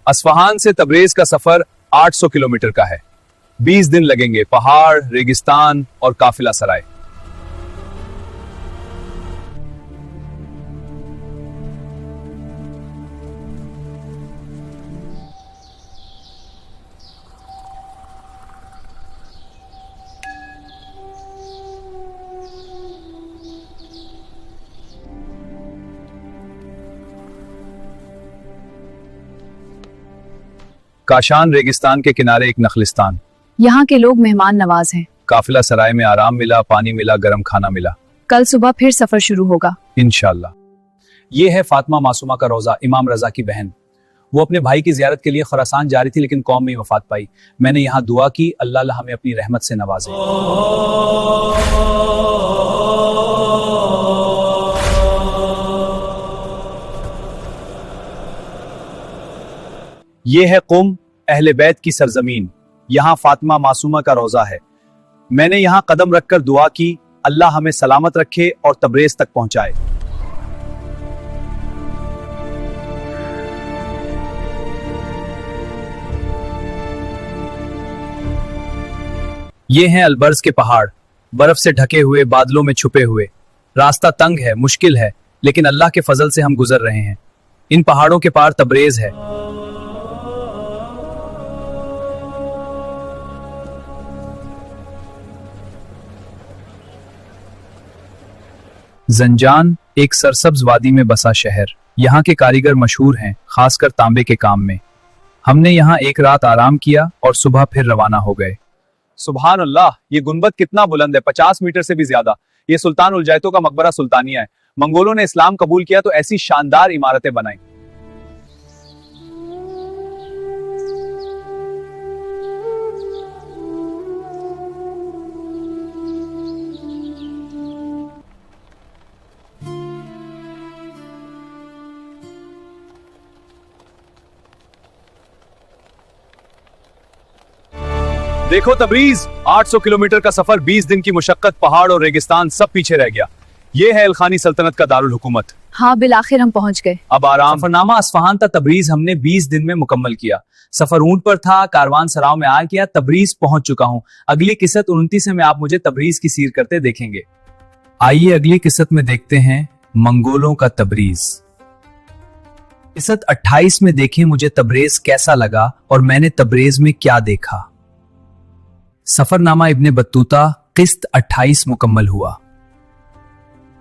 अस्फहान से तबरेज का सफर 800 किलोमीटर का है। 20 दिन लगेंगे। पहाड़, रेगिस्तान और काफिला सराय। काशान रेगिस्तान के किनारे एक नखलिस्तान। यहाँ के लोग मेहमान नवाज हैं। काफिला सराय में आराम मिला, पानी मिला, गरम खाना मिला। कल सुबह फिर सफर शुरू होगा इंशाल्लाह। ये है फातिमा मासूमा का रोजा, इमाम रजा की बहन। वो अपने भाई की जियारत के लिए खुरासान जा रही थी, लेकिन कौम में वफात पाई। मैंने यहाँ दुआ की, अल्लाह हमें अपनी रहमत से नवाजे। ये है कुम, अहले बैत की सरजमीन। यहाँ फातिमा मासूमा का रोजा है। मैंने यहाँ कदम रखकर दुआ की, अल्लाह हमें सलामत रखे और तबरेज तक पहुंचाए। ये हैं अलबर्ज के पहाड़, बर्फ से ढके हुए, बादलों में छुपे हुए। रास्ता तंग है, मुश्किल है, लेकिन अल्लाह के फजल से हम गुजर रहे हैं। इन पहाड़ों के पार तबरेज है। जंजान एक सरसब्ज वादी में बसा शहर। यहाँ के कारीगर मशहूर हैं, खासकर तांबे के काम में। हमने यहाँ एक रात आराम किया और सुबह फिर रवाना हो गए। सुभान अल्लाह, ये गुंबद कितना बुलंद है, 50 मीटर से भी ज्यादा। ये सुल्तान उल जैतो का मकबरा सुल्तानिया है। मंगोलों ने इस्लाम कबूल किया तो ऐसी शानदार इमारतें बनाई। देखो तबरीज, 800 किलोमीटर का सफर, 20 दिन की मुशक्कत, पहाड़ और रेगिस्तान सब पीछे रह गया। ये है इल्खानी सल्तनत का दारुल हुकूमत। हाँ, बिल आखिर हम पहुंच गए। अब आराम। सफरनामा अस्फहान था तबरीज हमने 20 दिन में मुकम्मल किया। सफर ऊंट पर था, कारवान सराव में आ गया, तबरीज पहुंच चुका हूँ। अगली किस्त 29 में आप मुझे तबरीज की सीर करते देखेंगे। आइए अगली किस्त में देखते हैं मंगोलों का तबरीज। किस्त 28 में देखें मुझे तबरेज कैसा लगा और मैंने तबरेज में क्या देखा। सफरनामा इब्ने बत्तूता किस्त 28 मुकम्मल हुआ।